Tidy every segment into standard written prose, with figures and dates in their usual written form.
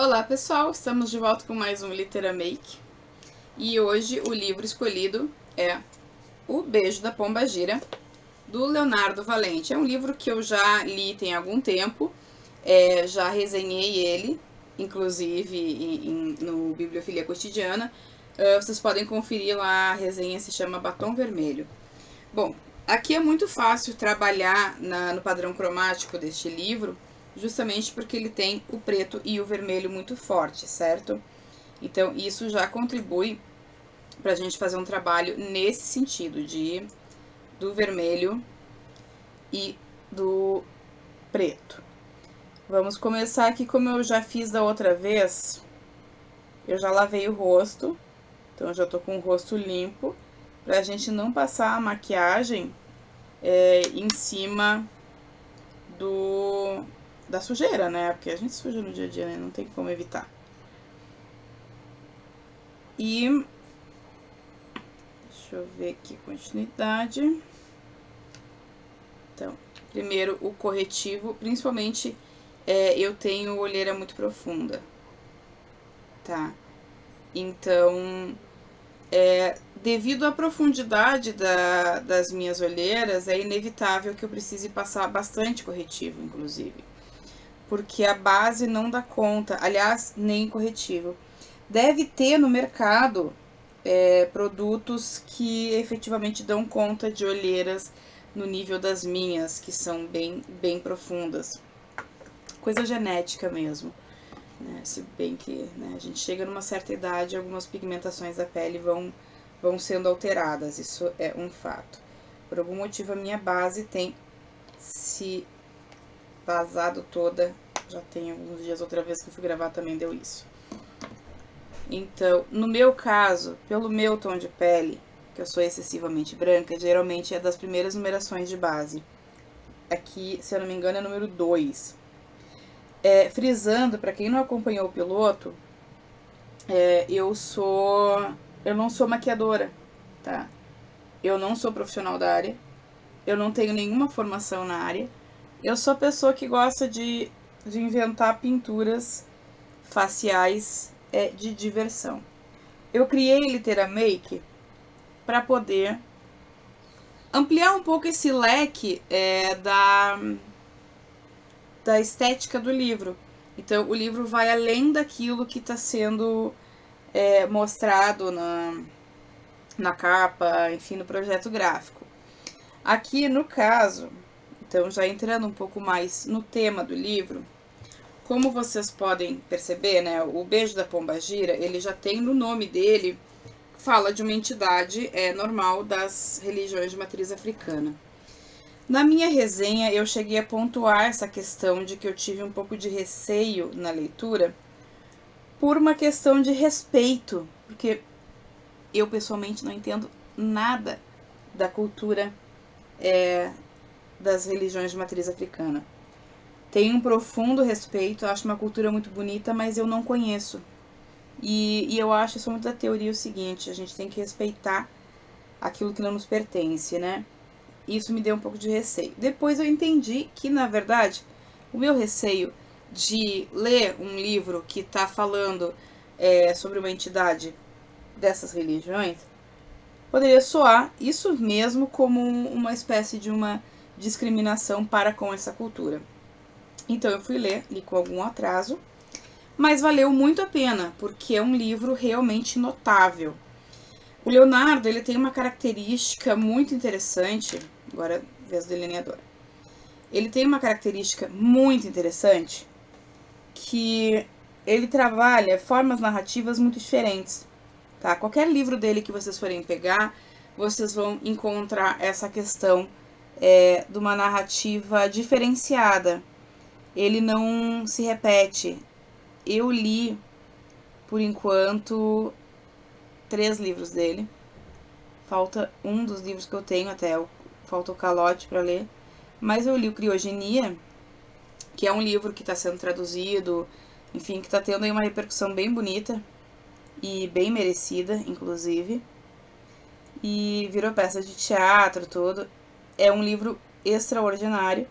Olá pessoal, estamos de volta com mais um Literamake e hoje o livro escolhido é O Beijo da Pombagira, do Leonardo Valente. É um livro que eu já li tem algum tempo, já resenhei ele, inclusive no Bibliofilia Cotidiana. Vocês podem conferir lá, a resenha se chama Batom Vermelho. Bom, aqui é muito fácil trabalhar no padrão cromático deste livro, justamente porque ele tem o preto e o vermelho muito forte, certo? Então, isso já contribui para a gente fazer um trabalho nesse sentido, do vermelho e do preto. Vamos começar aqui como eu já fiz da outra vez. Eu já lavei o rosto, então eu já tô com o rosto limpo, pra gente não passar a maquiagem em cima da sujeira, né? Porque a gente suja no dia a dia, né? Não tem como evitar. E deixa eu ver aqui, continuidade. Então, primeiro o corretivo, principalmente eu tenho olheira muito profunda, tá? Então, devido à profundidade das minhas olheiras, é inevitável que eu precise passar bastante corretivo, inclusive. Porque a base não dá conta, aliás, nem corretivo. Deve ter no mercado produtos que efetivamente dão conta de olheiras no nível das minhas, que são bem profundas. Coisa genética mesmo. Né? Se bem que a gente chega numa certa idade, algumas pigmentações da pele vão sendo alteradas, isso é um fato. Por algum motivo a minha base tem se vazado toda, já tem alguns dias, outra vez que eu fui gravar também deu isso. Então, no meu caso, pelo meu tom de pele, que eu sou excessivamente branca, geralmente é das primeiras numerações de base. Aqui, se eu não me engano, é número 2. Frisando, para quem não acompanhou o piloto, eu não sou maquiadora, tá? Eu não sou profissional da área, eu não tenho nenhuma formação na área, eu sou pessoa que gosta de inventar pinturas faciais de diversão. Eu criei Literamake para poder ampliar um pouco esse leque da estética do livro. Então, o livro vai além daquilo que está sendo mostrado na capa, enfim, no projeto gráfico. Aqui, no caso, então já entrando um pouco mais no tema do livro, como vocês podem perceber, né, o Beijo da Pombagira, ele já tem no nome dele, fala de uma entidade normal das religiões de matriz africana. Na minha resenha, eu cheguei a pontuar essa questão de que eu tive um pouco de receio na leitura por uma questão de respeito, porque eu pessoalmente não entendo nada da cultura das religiões de matriz africana. Tenho um profundo respeito, acho uma cultura muito bonita, mas eu não conheço. E eu acho, isso muito da teoria, o seguinte, a gente tem que respeitar aquilo que não nos pertence, né? Isso me deu um pouco de receio. Depois eu entendi que, na verdade, o meu receio de ler um livro que está falando sobre uma entidade dessas religiões poderia soar isso mesmo como uma espécie de uma discriminação para com essa cultura. Então eu fui ler, li com algum atraso, mas valeu muito a pena, porque é um livro realmente notável. O Leonardo, ele tem uma característica muito interessante, agora vez do delineador. Ele tem uma característica muito interessante, que ele trabalha formas narrativas muito diferentes, tá? Qualquer livro dele que vocês forem pegar, vocês vão encontrar essa questão de uma narrativa diferenciada. Ele não se repete. Eu li, por enquanto, 3 livros dele. Falta um dos livros que eu tenho até, falta o calote para ler. Mas eu li o Criogenia, que é um livro que está sendo traduzido, enfim, que está tendo aí uma repercussão bem bonita e bem merecida, inclusive. E virou peça de teatro, tudo. É um livro extraordinário.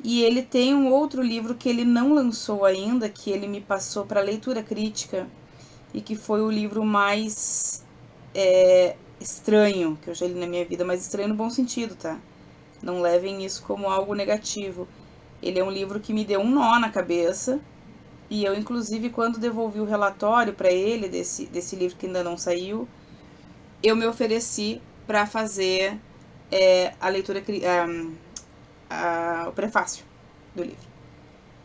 E ele tem um outro livro que ele não lançou ainda, que ele me passou para leitura crítica, e que foi o livro mais estranho que eu já li na minha vida, mas estranho no bom sentido, tá? Não levem isso como algo negativo. Ele é um livro que me deu um nó na cabeça, e eu, inclusive, quando devolvi o relatório para ele desse livro que ainda não saiu, eu me ofereci para fazer a leitura, o prefácio do livro.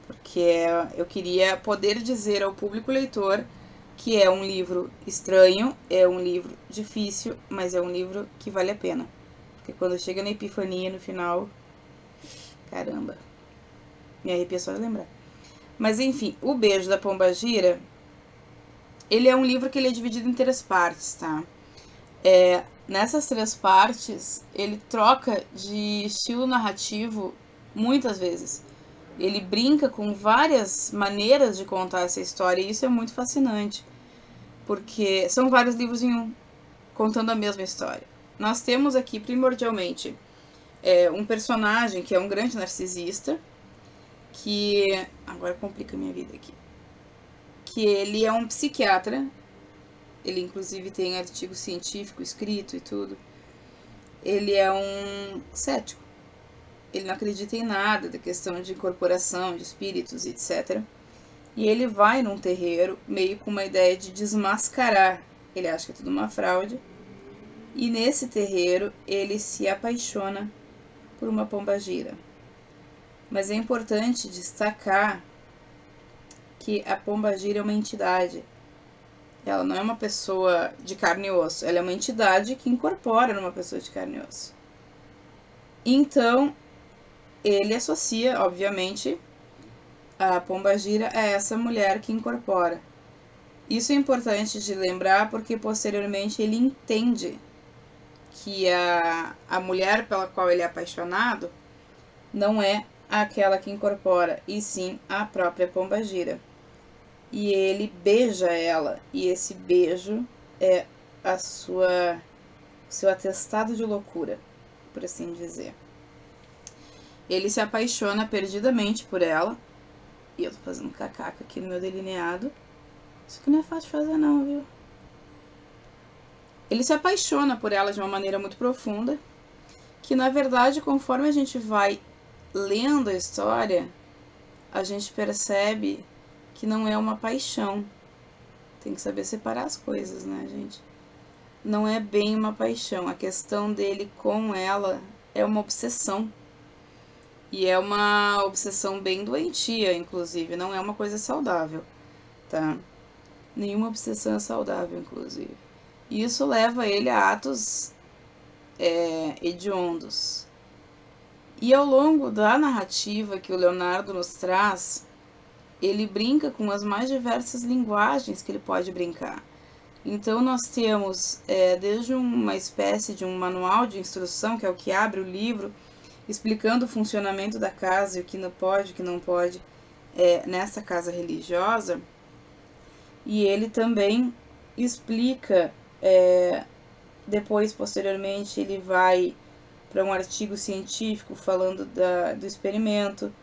Porque eu queria poder dizer ao público leitor que é um livro estranho, é um livro difícil, mas é um livro que vale a pena. Porque quando chega na epifania no final, caramba, me arrepia só de lembrar. Mas enfim, O Beijo da Pombagira, ele é um livro que ele é dividido em 3 partes, tá? Nessas 3 partes, ele troca de estilo narrativo muitas vezes. Ele brinca com várias maneiras de contar essa história, e isso é muito fascinante, porque são vários livros em um, contando a mesma história. Nós temos aqui, primordialmente, um personagem que é um grande narcisista, que... agora complica a minha vida aqui. Que ele é um psiquiatra, ele inclusive tem artigo científico escrito e tudo. Ele é um cético. Ele não acredita em nada da questão de incorporação, de espíritos, etc. E ele vai num terreiro meio com uma ideia de desmascarar. Ele acha que é tudo uma fraude. E nesse terreiro ele se apaixona por uma pombagira. Mas é importante destacar que a pombagira é uma entidade. Ela não é uma pessoa de carne e osso. Ela é uma entidade que incorpora numa pessoa de carne e osso. Então, ele associa, obviamente, a pombagira a essa mulher que incorpora. Isso é importante de lembrar porque posteriormente ele entende que a mulher pela qual ele é apaixonado não é aquela que incorpora, e sim a própria pombagira. E ele beija ela, e esse beijo é seu atestado de loucura, por assim dizer. Ele se apaixona perdidamente por ela. E eu tô fazendo cacaca aqui no meu delineado. Isso aqui não é fácil de fazer não, viu? Ele se apaixona por ela de uma maneira muito profunda, que na verdade, conforme a gente vai lendo a história, a gente percebe que não é uma paixão. Tem que saber separar as coisas, né, gente? Não é bem uma paixão. A questão dele com ela é uma obsessão. E é uma obsessão bem doentia, inclusive. Não é uma coisa saudável, tá? Nenhuma obsessão é saudável, inclusive. E isso leva ele a atos hediondos. E ao longo da narrativa que o Leonardo nos traz, ele brinca com as mais diversas linguagens que ele pode brincar. Então nós temos desde uma espécie de um manual de instrução, que é o que abre o livro, explicando o funcionamento da casa e o que não pode, o que não pode nessa casa religiosa. E ele também explica, depois, posteriormente, ele vai para um artigo científico falando do experimento,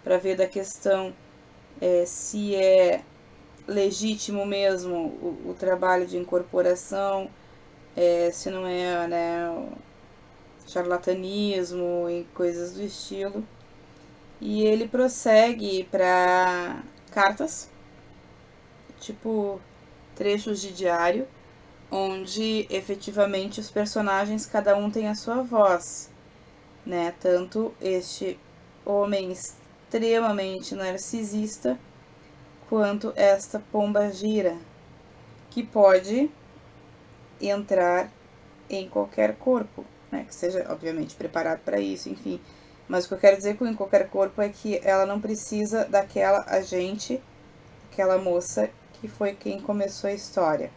para ver da questão se é legítimo mesmo o trabalho de incorporação, se não é, né, charlatanismo e coisas do estilo. E ele prossegue para cartas, tipo trechos de diário, onde efetivamente os personagens, cada um tem a sua voz, né? Tanto este homem extremamente narcisista, quanto esta pombagira, que pode entrar em qualquer corpo, né? Que seja, obviamente, preparado para isso, enfim. Mas o que eu quero dizer com em qualquer corpo é que ela não precisa daquela agente, aquela moça que foi quem começou a história,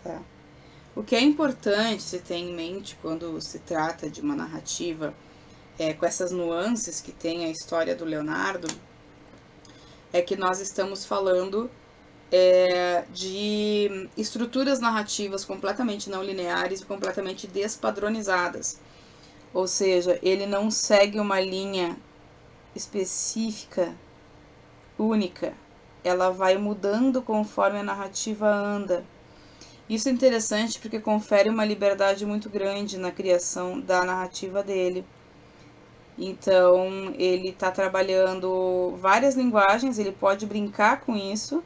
tá? O que é importante se ter em mente quando se trata de uma narrativa com essas nuances que tem a história do Leonardo, é que nós estamos falando de estruturas narrativas completamente não lineares e completamente despadronizadas. Ou seja, ele não segue uma linha específica, única. Ela vai mudando conforme a narrativa anda. Isso é interessante porque confere uma liberdade muito grande na criação da narrativa dele. Então, ele está trabalhando várias linguagens, ele pode brincar com isso,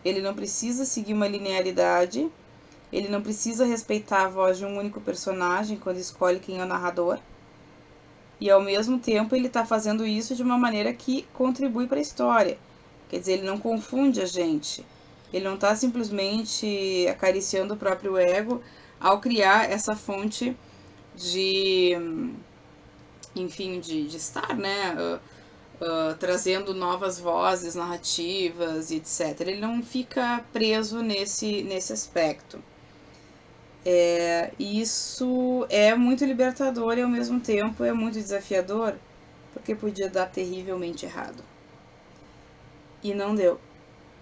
ele não precisa seguir uma linearidade, ele não precisa respeitar a voz de um único personagem quando escolhe quem é o narrador. E ao mesmo tempo ele está fazendo isso de uma maneira que contribui para a história. Quer dizer, ele não confunde a gente. Ele não está simplesmente acariciando o próprio ego ao criar essa fonte de, enfim, de estar, né? Trazendo novas vozes narrativas e etc. Ele não fica preso nesse aspecto. Isso é muito libertador e ao mesmo tempo é muito desafiador, porque podia dar terrivelmente errado. E não deu.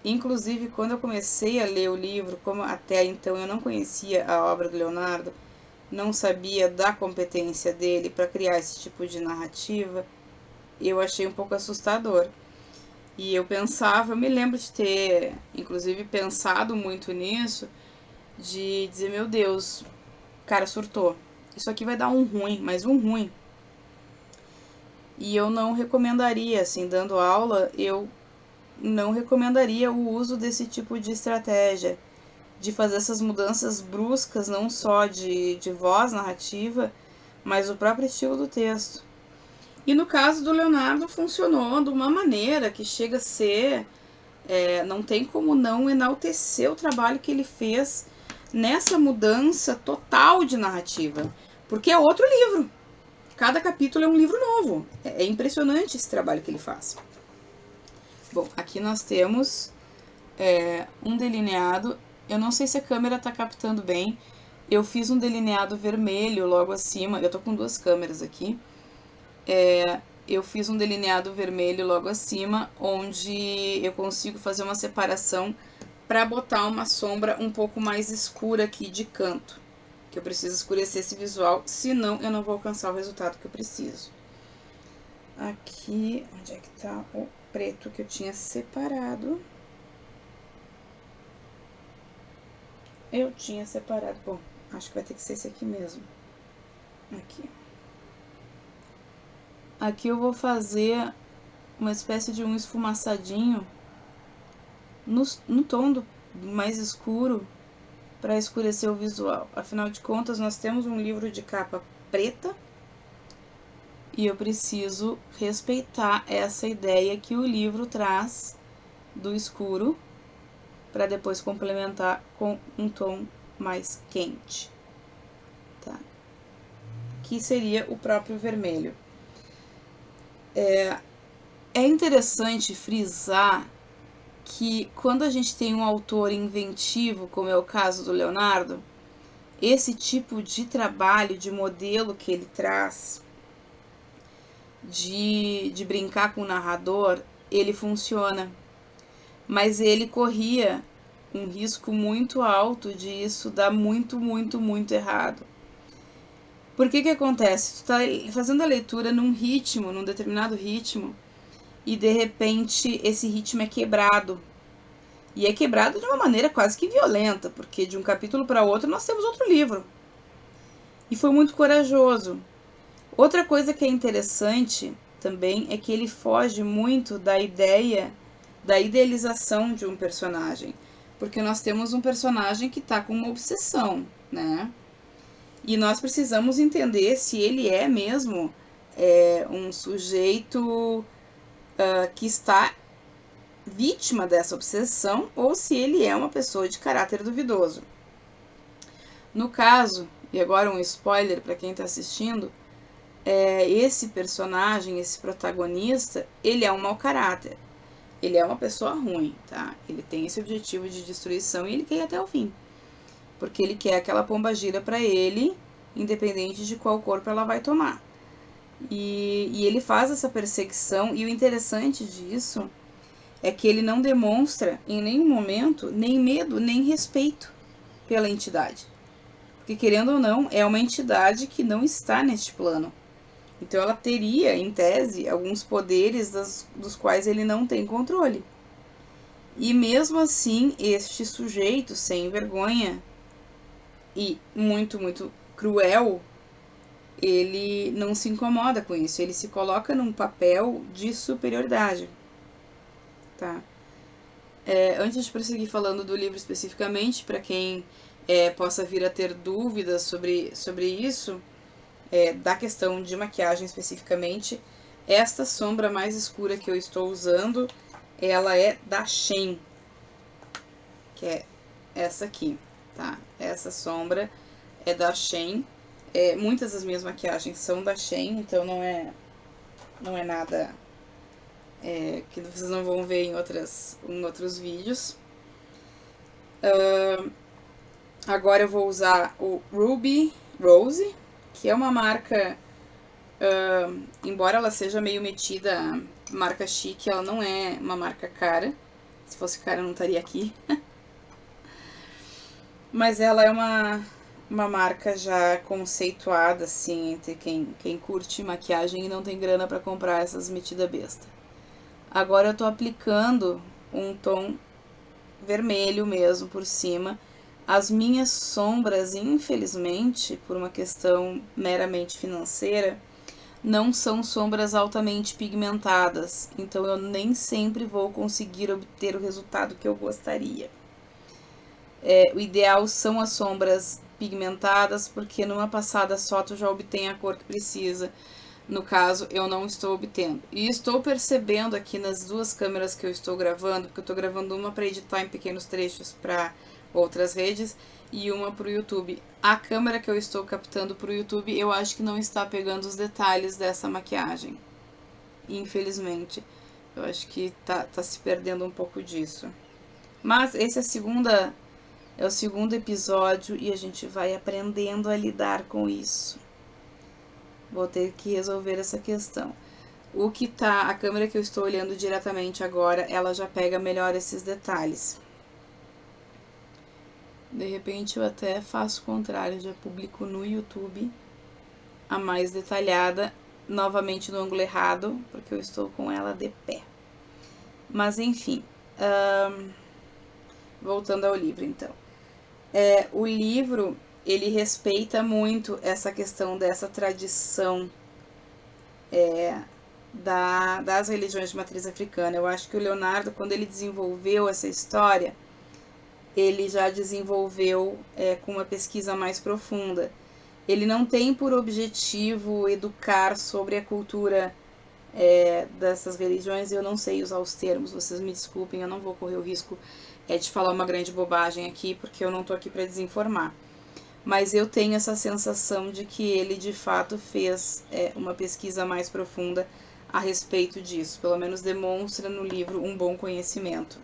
Inclusive, quando eu comecei a ler o livro, como até então eu não conhecia a obra do Leonardo, não sabia da competência dele para criar esse tipo de narrativa, eu achei um pouco assustador. E eu me lembro de ter, inclusive, pensado muito nisso, de dizer, meu Deus, cara, surtou. Isso aqui vai dar um ruim, mas um ruim. E eu não recomendaria, assim, dando aula, eu não recomendaria o uso desse tipo de estratégia, de fazer essas mudanças bruscas, não só de voz narrativa, mas o próprio estilo do texto. E no caso do Leonardo funcionou de uma maneira que chega a ser, não tem como não enaltecer o trabalho que ele fez nessa mudança total de narrativa, porque é outro livro. Cada capítulo é um livro novo. É impressionante esse trabalho que ele faz. Bom, aqui nós temos um delineado. Eu não sei se a câmera está captando bem. Eu fiz um delineado vermelho logo acima. Eu tô com duas câmeras aqui. Eu fiz um delineado vermelho logo acima, onde eu consigo fazer uma separação para botar uma sombra um pouco mais escura aqui de canto. Que eu preciso escurecer esse visual, senão eu não vou alcançar o resultado que eu preciso. Aqui, onde é que tá o preto que eu tinha separado? Eu tinha separado, bom, acho que vai ter que ser esse aqui mesmo. Aqui. Aqui eu vou fazer uma espécie de um esfumaçadinho no tom mais escuro, para escurecer o visual. Afinal de contas, nós temos um livro de capa preta e eu preciso respeitar essa ideia que o livro traz do escuro para depois complementar com um tom mais quente, tá? Que seria o próprio vermelho. É interessante frisar que quando a gente tem um autor inventivo, como é o caso do Leonardo, esse tipo de trabalho, de modelo que ele traz, de brincar com o narrador, ele funciona. Mas ele corria um risco muito alto de isso dar muito, muito, muito errado. Por que acontece? Tu tá fazendo a leitura num ritmo, num determinado ritmo, e de repente esse ritmo é quebrado. E é quebrado de uma maneira quase que violenta, porque de um capítulo para outro nós temos outro livro. E foi muito corajoso. Outra coisa que é interessante também é que ele foge muito da ideia, da idealização de um personagem. Porque nós temos um personagem que está com uma obsessão, né? E nós precisamos entender se ele é mesmo um sujeito que está vítima dessa obsessão ou se ele é uma pessoa de caráter duvidoso. No caso, e agora um spoiler para quem está assistindo, esse personagem, esse protagonista, ele é um mau caráter. Ele é uma pessoa ruim, tá? Ele tem esse objetivo de destruição e ele quer ir até o fim. Porque ele quer aquela pombagira para ele, independente de qual corpo ela vai tomar. E ele faz essa perseguição, e o interessante disso é que ele não demonstra em nenhum momento nem medo, nem respeito pela entidade. Porque, querendo ou não, é uma entidade que não está neste plano. Então ela teria, em tese, alguns poderes dos quais ele não tem controle. E mesmo assim, este sujeito sem vergonha e muito, muito cruel, ele não se incomoda com isso, ele se coloca num papel de superioridade, tá? Antes de prosseguir falando do livro especificamente, para quem possa vir a ter dúvidas sobre isso, da questão de maquiagem especificamente, esta sombra mais escura que eu estou usando, ela é da Shein, que é essa aqui, tá? Essa sombra é da Shein. Muitas das minhas maquiagens são da Shein, então não é nada que vocês não vão ver em outros vídeos. Agora eu vou usar o Ruby Rose, que é uma marca, embora ela seja meio metida marca chique, ela não é uma marca cara. Se fosse cara eu não estaria aqui. Mas ela é uma marca já conceituada, assim, entre quem curte maquiagem e não tem grana pra comprar essas metidas besta. Agora eu tô aplicando um tom vermelho mesmo por cima. As minhas sombras, infelizmente, por uma questão meramente financeira, não são sombras altamente pigmentadas, então eu nem sempre vou conseguir obter o resultado que eu gostaria. O ideal são as sombras pigmentadas, porque numa passada só tu já obtém a cor que precisa. No caso, eu não estou obtendo. E estou percebendo aqui nas duas câmeras que eu estou gravando, porque eu estou gravando uma para editar em pequenos trechos para outras redes e uma para o YouTube. A câmera que eu estou captando para o YouTube, eu acho que não está pegando os detalhes dessa maquiagem. Infelizmente. Eu acho que tá se perdendo um pouco disso. Mas esse é o segundo episódio e a gente vai aprendendo a lidar com isso. Vou ter que resolver essa questão. A câmera que eu estou olhando diretamente agora, ela já pega melhor esses detalhes. De repente eu até faço o contrário, já publico no YouTube a mais detalhada, novamente no ângulo errado, porque eu estou com ela de pé. Mas enfim, voltando ao livro então. O livro, ele respeita muito essa questão dessa tradição das religiões de matriz africana. Eu acho que o Leonardo, quando ele desenvolveu essa história, ele já desenvolveu com uma pesquisa mais profunda. Ele não tem por objetivo educar sobre a cultura dessas religiões. Eu não sei usar os termos, vocês me desculpem, eu não vou correr o risco de falar uma grande bobagem aqui, porque eu não tô aqui para desinformar. Mas eu tenho essa sensação de que ele de fato fez uma pesquisa mais profunda a respeito disso. Pelo menos demonstra no livro um bom conhecimento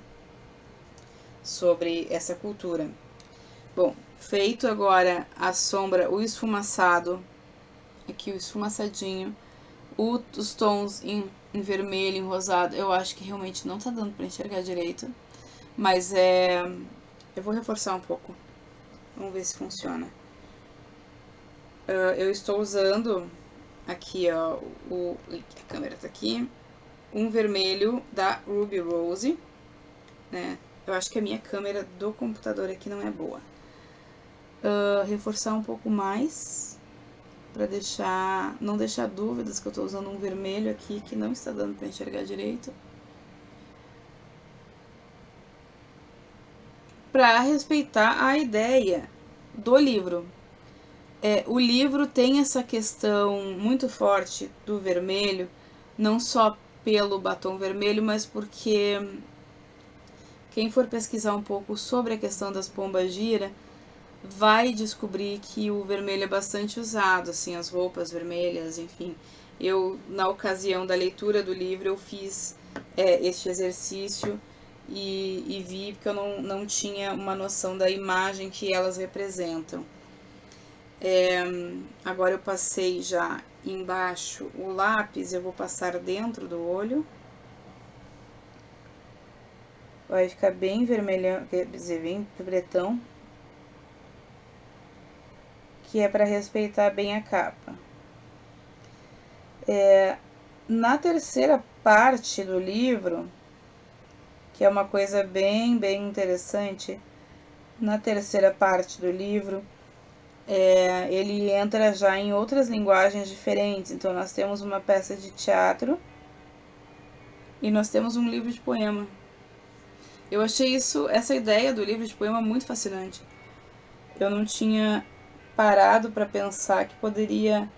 sobre essa cultura. Bom, feito agora a sombra, o esfumaçado, aqui o esfumaçadinho, os tons em vermelho, em rosado, eu acho que realmente não tá dando pra enxergar direito, mas eu vou reforçar um pouco, vamos ver se funciona. Eu estou usando aqui, ó, a câmera tá aqui, um vermelho da Ruby Rose, né? Eu acho que a minha câmera do computador aqui não é boa. Reforçar um pouco mais, para não deixar dúvidas que eu tô usando um vermelho aqui que não está dando para enxergar direito. Para respeitar a ideia do livro. O livro tem essa questão muito forte do vermelho, não só pelo batom vermelho, mas porque quem for pesquisar um pouco sobre a questão das pombagira vai descobrir que o vermelho é bastante usado, assim, as roupas vermelhas, enfim. Eu, na ocasião da leitura do livro, eu fiz este exercício e vi que eu não tinha uma noção da imagem que elas representam. Agora eu passei já embaixo o lápis, eu vou passar dentro do olho. Vai ficar bem vermelhão, quer dizer, bem pretão. Que é para respeitar bem a capa. Na terceira parte do livro, que é uma coisa bem, bem interessante, na terceira parte do livro, ele entra já em outras linguagens diferentes. Então, nós temos uma peça de teatro e nós temos um livro de poema. Eu achei essa ideia do livro de poema muito fascinante. Eu não tinha parado para pensar que poderia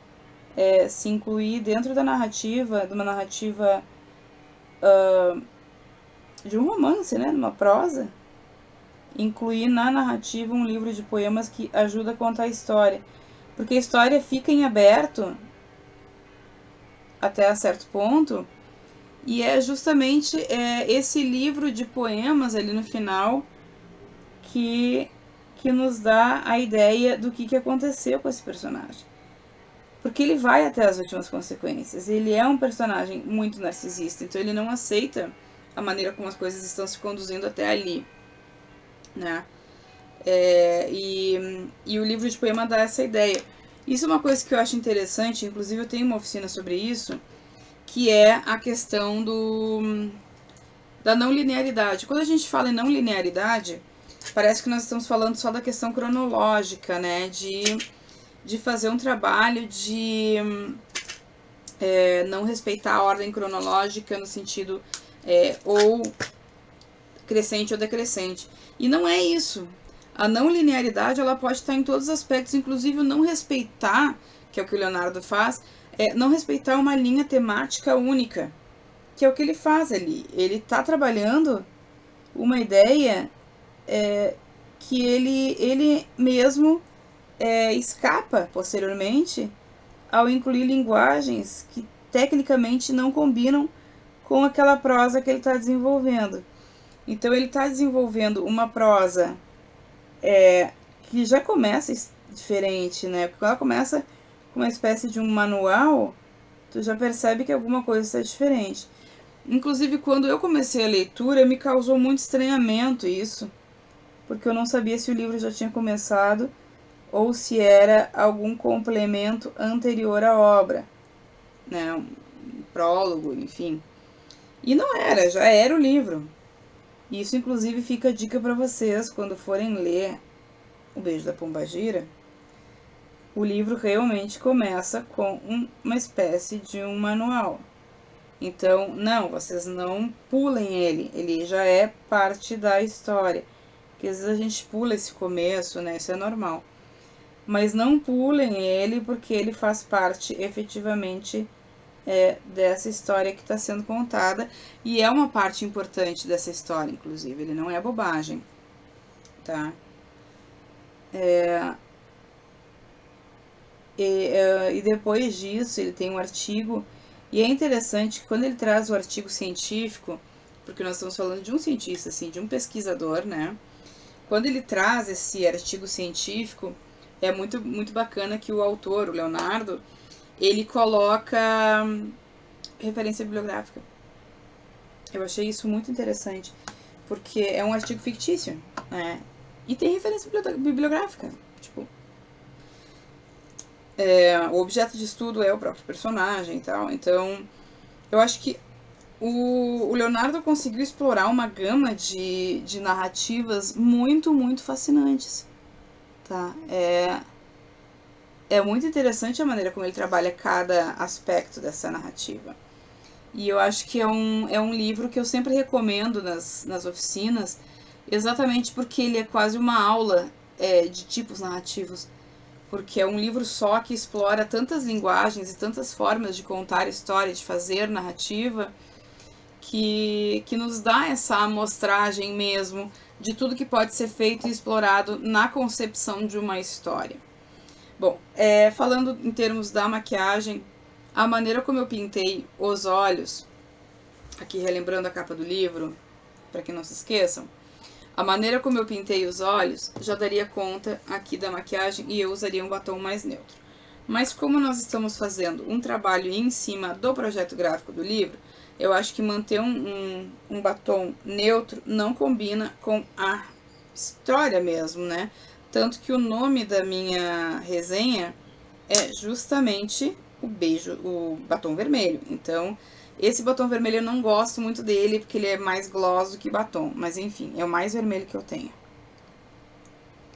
se incluir dentro da narrativa, de uma narrativa de um romance, né, de uma prosa, incluir na narrativa um livro de poemas que ajuda a contar a história. Porque a história fica em aberto até certo ponto, e é justamente esse livro de poemas ali no final que nos dá a ideia do que aconteceu com esse personagem. Porque ele vai até as últimas consequências. Ele é um personagem muito narcisista, então ele não aceita a maneira como as coisas estão se conduzindo até ali, né? E o livro de poema dá essa ideia. Isso é uma coisa que eu acho interessante, inclusive eu tenho uma oficina sobre isso, que é a questão da não linearidade. Quando a gente fala em não linearidade, parece que nós estamos falando só da questão cronológica, né? De fazer um trabalho de não respeitar a ordem cronológica no sentido ou crescente ou decrescente. E não é isso. A não linearidade ela pode estar em todos os aspectos, inclusive o não respeitar, que é o que o Leonardo faz, não respeitar uma linha temática única, que é o que ele faz ali. Ele está trabalhando uma ideia que ele mesmo escapa posteriormente ao incluir linguagens que tecnicamente não combinam com aquela prosa que ele está desenvolvendo. Então ele está desenvolvendo uma prosa que já começa diferente, né? Porque ela começa com uma espécie de um manual, tu já percebe que alguma coisa está diferente. Inclusive, quando eu comecei a leitura, me causou muito estranhamento isso, porque eu não sabia se o livro já tinha começado ou se era algum complemento anterior à obra, né? Um prólogo, enfim. E não era, já era o livro. Isso, inclusive, fica a dica para vocês quando forem ler O Beijo da Pombagira. O livro realmente começa com uma espécie de um manual. Então, não, vocês não pulem ele já é parte da história. Porque às vezes a gente pula esse começo, né? Isso é normal. Mas não pulem ele porque ele faz parte efetivamente dessa história que está sendo contada. E é uma parte importante dessa história, inclusive. Ele não é bobagem, tá? E depois disso ele tem um artigo, e é interessante que quando ele traz o artigo científico, porque nós estamos falando de um cientista, assim, de um pesquisador, né? Quando ele traz esse artigo científico, é muito, muito bacana que o autor, o Leonardo, ele coloca referência bibliográfica. Eu achei isso muito interessante, porque é um artigo fictício, né? E tem referência bibliográfica, tipo... o objeto de estudo é o próprio personagem e tal. Então, eu acho que o Leonardo conseguiu explorar uma gama de narrativas muito, muito fascinantes, tá? É muito interessante a maneira como ele trabalha cada aspecto dessa narrativa. E eu acho que é um livro que eu sempre recomendo nas oficinas, exatamente porque ele é quase uma aula de tipos narrativos. Porque é um livro só que explora tantas linguagens e tantas formas de contar história, de fazer narrativa, que nos dá essa amostragem mesmo de tudo que pode ser feito e explorado na concepção de uma história. Bom, falando em termos da maquiagem, a maneira como eu pintei os olhos, aqui relembrando a capa do livro, para que não se esqueçam, a maneira como eu pintei os olhos já daria conta aqui da maquiagem e eu usaria um batom mais neutro. Mas como nós estamos fazendo um trabalho em cima do projeto gráfico do livro, eu acho que manter um batom neutro não combina com a história mesmo, né? Tanto que o nome da minha resenha é justamente o batom vermelho. Então, esse batom vermelho eu não gosto muito dele, porque ele é mais gloss do que batom. Mas enfim, é o mais vermelho que eu tenho.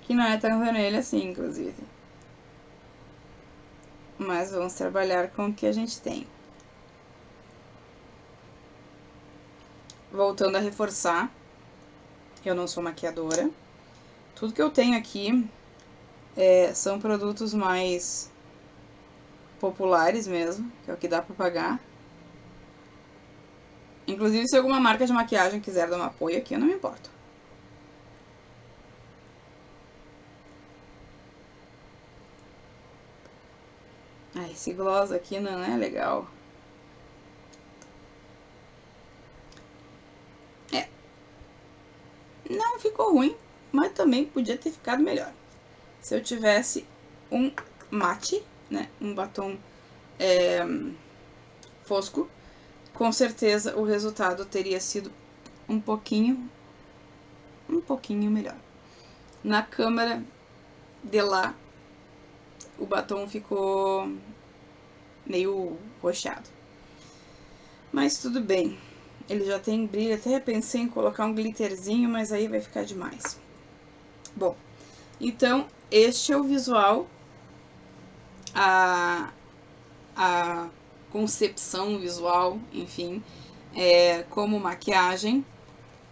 Que não é tão vermelho assim, inclusive. Mas vamos trabalhar com o que a gente tem. Voltando a reforçar, eu não sou maquiadora. Tudo que eu tenho aqui são produtos mais populares mesmo, que é o que dá pra pagar. Inclusive, se alguma marca de maquiagem quiser dar um apoio aqui, eu não me importo. Ah, esse gloss aqui não é legal. Não ficou ruim, mas também podia ter ficado melhor. Se eu tivesse um mate, né, um batom fosco, com certeza o resultado teria sido um pouquinho melhor. Na câmera de lá, o batom ficou meio roxado. Mas tudo bem. Ele já tem brilho, até pensei em colocar um glitterzinho, mas aí vai ficar demais. Bom, então este é o visual, a concepção visual, enfim, como maquiagem.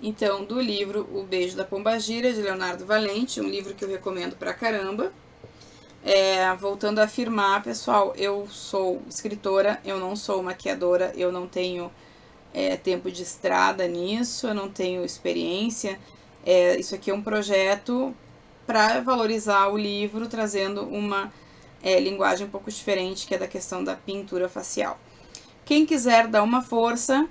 Então, do livro O Beijo da Pombagira, de Leonardo Valente, um livro que eu recomendo pra caramba. Voltando a afirmar, pessoal, eu sou escritora, eu não sou maquiadora, eu não tenho tempo de estrada nisso, eu não tenho experiência. Isso aqui é um projeto para valorizar o livro, trazendo uma linguagem um pouco diferente, que é da questão da pintura facial. Quem quiser dar uma força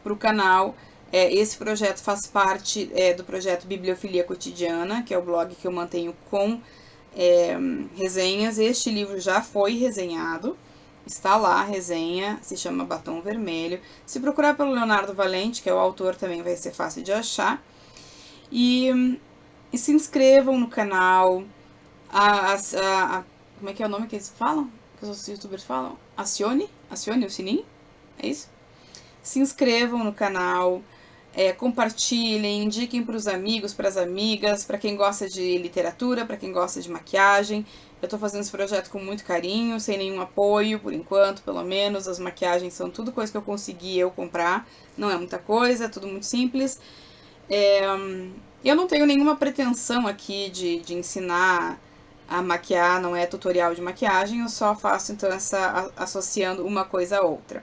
pro canal, esse projeto faz parte do projeto Bibliofilia Cotidiana, que é o blog que eu mantenho com resenhas. Este livro já foi resenhado, está lá a resenha, se chama Batom Vermelho. Se procurar pelo Leonardo Valente, que é o autor, também vai ser fácil de achar. E se inscrevam no canal. Como é que é o nome que eles falam? Que os youtubers falam? Acione o sininho, é isso? Se inscrevam no canal, compartilhem, indiquem para os amigos, para as amigas, para quem gosta de literatura, para quem gosta de maquiagem. Eu tô fazendo esse projeto com muito carinho, sem nenhum apoio, por enquanto, pelo menos. As maquiagens são tudo coisa que eu consegui eu comprar, não é muita coisa, é tudo muito simples. Eu não tenho nenhuma pretensão aqui de ensinar a maquiar, não é tutorial de maquiagem, eu só faço então associando uma coisa a outra.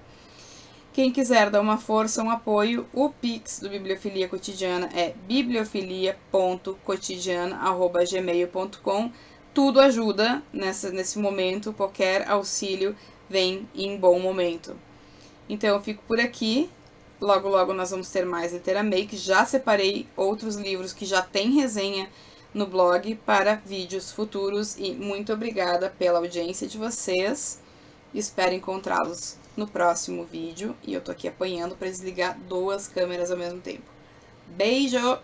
Quem quiser dar uma força, um apoio, o Pix do Bibliofilia Cotidiana é bibliofilia.cotidiana@gmail.com. Tudo ajuda nesse momento, qualquer auxílio vem em bom momento. Então eu fico por aqui, logo logo nós vamos ter mais Literamake. Já separei outros livros que já tem resenha no blog para vídeos futuros e muito obrigada pela audiência de vocês. Espero encontrá-los no próximo vídeo. E eu tô aqui apanhando para desligar 2 câmeras ao mesmo tempo. Beijo!